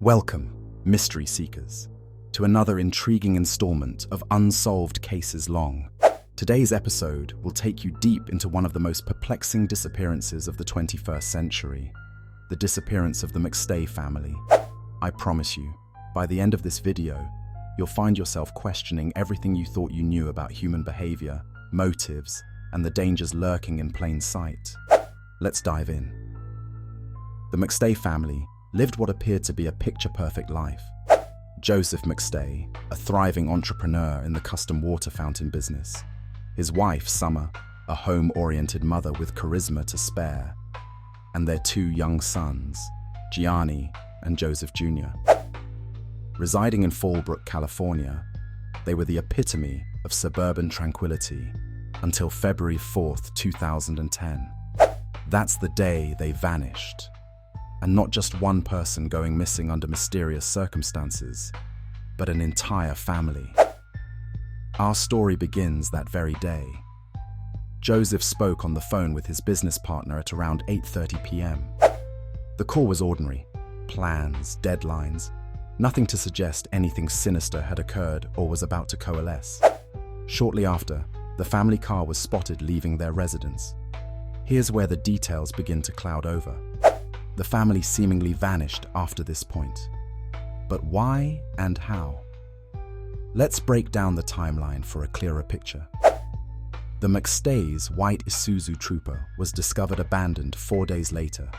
Welcome, mystery seekers, to another intriguing installment of Unsolved Cases Long. Today's episode will take you deep into one of the most perplexing disappearances of the 21st century, the disappearance of the McStay family. I promise you, by the end of this video, you'll find yourself questioning everything you thought you knew about human behavior, motives, and the dangers lurking in plain sight. Let's dive in. The McStay family lived what appeared to be a picture-perfect life. Joseph McStay, a thriving entrepreneur in the custom water fountain business. His wife, Summer, a home-oriented mother with charisma to spare. And their two young sons, Gianni and Joseph Jr. Residing in Fallbrook, California, they were the epitome of suburban tranquility until February 4th, 2010. That's the day they vanished. And not just one person going missing under mysterious circumstances, but an entire family. Our story begins that very day. Joseph spoke on the phone with his business partner at around 8:30 p.m. The call was ordinary. Plans, deadlines, nothing to suggest anything sinister had occurred or was about to coalesce. Shortly after, the family car was spotted leaving their residence. Here's where the details begin to cloud over. The family seemingly vanished after this point. But why and how? Let's break down the timeline for a clearer picture. The McStay's white Isuzu Trooper was discovered abandoned 4 days later,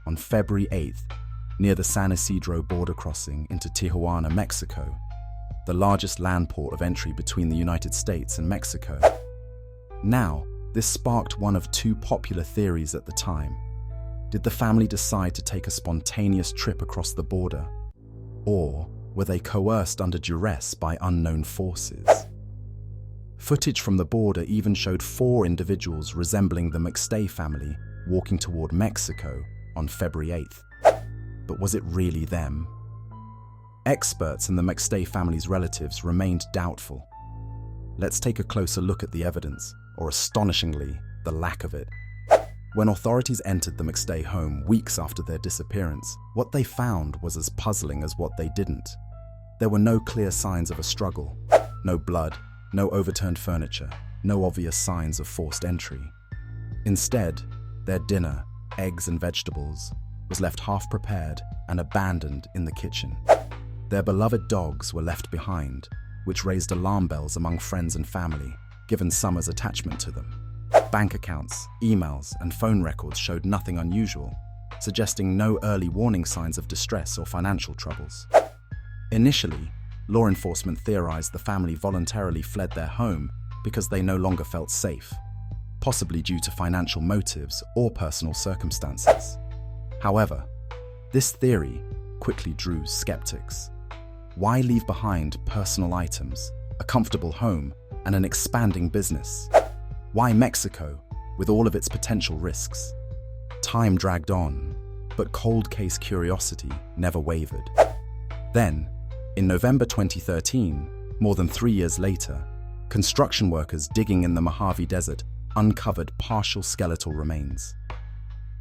on February 8th, near the San Isidro border crossing into Tijuana, Mexico, the largest land port of entry between the United States and Mexico. Now, this sparked one of two popular theories at the time. Did the family decide to take a spontaneous trip across the border? Or were they coerced under duress by unknown forces? Footage from the border even showed 4 individuals resembling the McStay family walking toward Mexico on February 8th. But was it really them? Experts and the McStay family's relatives remained doubtful. Let's take a closer look at the evidence, or astonishingly, the lack of it. When authorities entered the McStay home weeks after their disappearance, what they found was as puzzling as what they didn't. There were no clear signs of a struggle, no blood, no overturned furniture, no obvious signs of forced entry. Instead, their dinner, eggs and vegetables, was left half-prepared and abandoned in the kitchen. Their beloved dogs were left behind, which raised alarm bells among friends and family, given Summer's attachment to them. Bank accounts, emails, and phone records showed nothing unusual, suggesting no early warning signs of distress or financial troubles. Initially, law enforcement theorized the family voluntarily fled their home because they no longer felt safe, possibly due to financial motives or personal circumstances. However, this theory quickly drew skeptics. Why leave behind personal items, a comfortable home, and an expanding business? Why Mexico, with all of its potential risks? Time dragged on, but cold case curiosity never wavered. Then, in November 2013, more than 3 years later, construction workers digging in the Mojave Desert uncovered partial skeletal remains.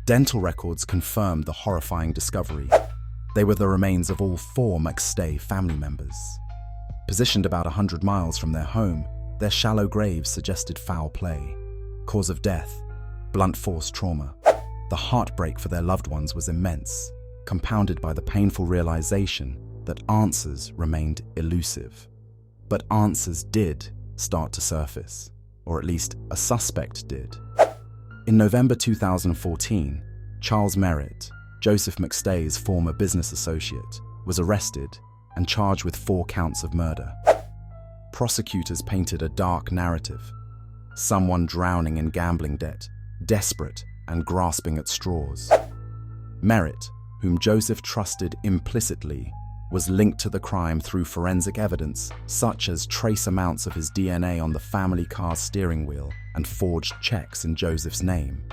Dental records confirmed the horrifying discovery. They were the remains of all 4 McStay family members. Positioned about 100 miles from their home, their shallow graves suggested foul play. Cause of death, blunt force trauma. The heartbreak for their loved ones was immense, compounded by the painful realization that answers remained elusive. But answers did start to surface, or at least a suspect did. In November 2014, Charles Merritt, Joseph McStay's former business associate, was arrested and charged with 4 counts of murder. Prosecutors painted a dark narrative. Someone drowning in gambling debt, desperate and grasping at straws. Merritt, whom Joseph trusted implicitly, was linked to the crime through forensic evidence, such as trace amounts of his DNA on the family car's steering wheel and forged checks in Joseph's name.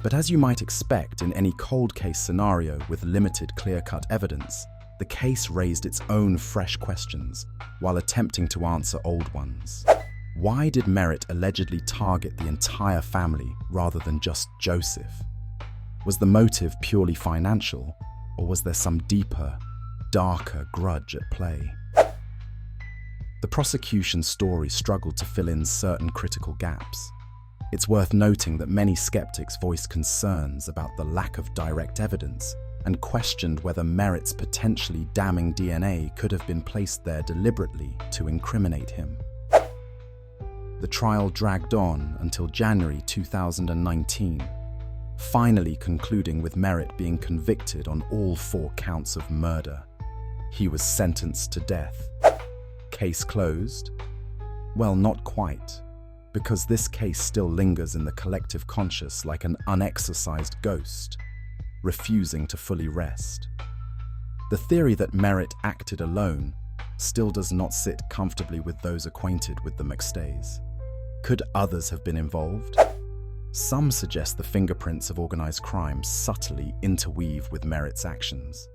But as you might expect in any cold case scenario with limited clear-cut evidence, the case raised its own fresh questions while attempting to answer old ones. Why did Merritt allegedly target the entire family rather than just Joseph? Was the motive purely financial, or was there some deeper, darker grudge at play. The prosecution's story struggled to fill in certain critical gaps. It's worth noting that many skeptics voiced concerns about the lack of direct evidence and questioned whether Merritt's potentially damning DNA could have been placed there deliberately to incriminate him. The trial dragged on until January 2019, finally concluding with Merritt being convicted on all 4 counts of murder. He was sentenced to death. Case closed? Well, not quite, because this case still lingers in the collective conscious like an unexorcised ghost, refusing to fully rest. The theory that Merritt acted alone still does not sit comfortably with those acquainted with the McStays. Could others have been involved? Some suggest the fingerprints of organized crime subtly interweave with Merritt's actions.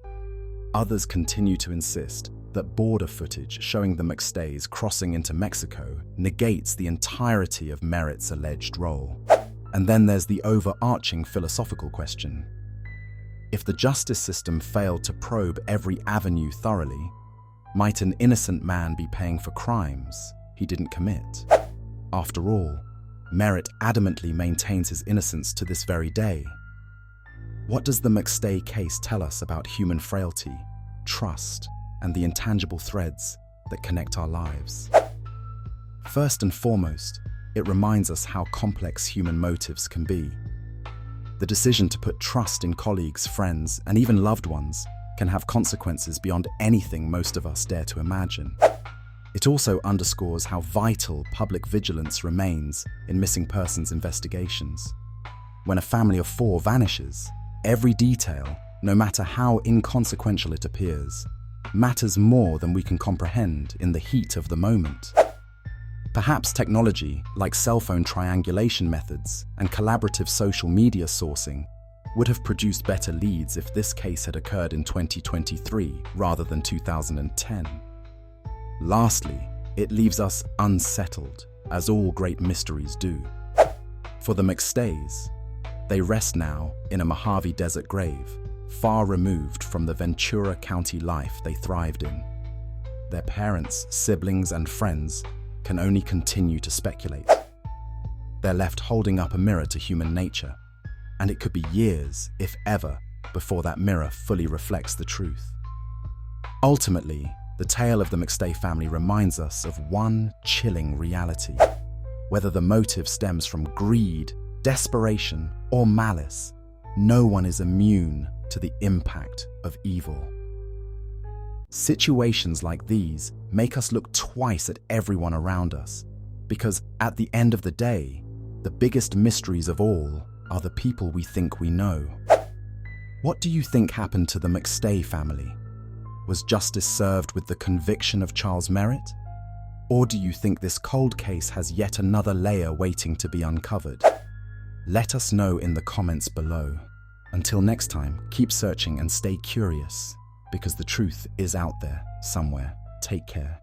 Others continue to insist that border footage showing the McStays crossing into Mexico negates the entirety of Merritt's alleged role. And then there's the overarching philosophical question. If the justice system failed to probe every avenue thoroughly, might an innocent man be paying for crimes he didn't commit? After all, Merritt adamantly maintains his innocence to this very day. What does the McStay case tell us about human frailty, trust, and the intangible threads that connect our lives? First and foremost, it reminds us how complex human motives can be. The decision to put trust in colleagues, friends, and even loved ones can have consequences beyond anything most of us dare to imagine. It also underscores how vital public vigilance remains in missing persons investigations. When a family of 4 vanishes, every detail, no matter how inconsequential it appears, matters more than we can comprehend in the heat of the moment. Perhaps technology, like cell phone triangulation methods and collaborative social media sourcing, would have produced better leads if this case had occurred in 2023 rather than 2010. Lastly, it leaves us unsettled, as all great mysteries do. For the McStays, they rest now in a Mojave Desert grave, far removed from the Ventura County life they thrived in. Their parents, siblings, and friends can only continue to speculate. They're left holding up a mirror to human nature, and it could be years, if ever, before that mirror fully reflects the truth. Ultimately, the tale of the McStay family reminds us of one chilling reality. Whether the motive stems from greed, desperation, or malice, no one is immune to the impact of evil. Situations like these make us look twice at everyone around us, because at the end of the day, the biggest mysteries of all are the people we think we know. What do you think happened to the McStay family? Was justice served with the conviction of Charles Merritt? Or do you think this cold case has yet another layer waiting to be uncovered? Let us know in the comments below. Until next time, keep searching and stay curious, because the truth is out there somewhere. Take care.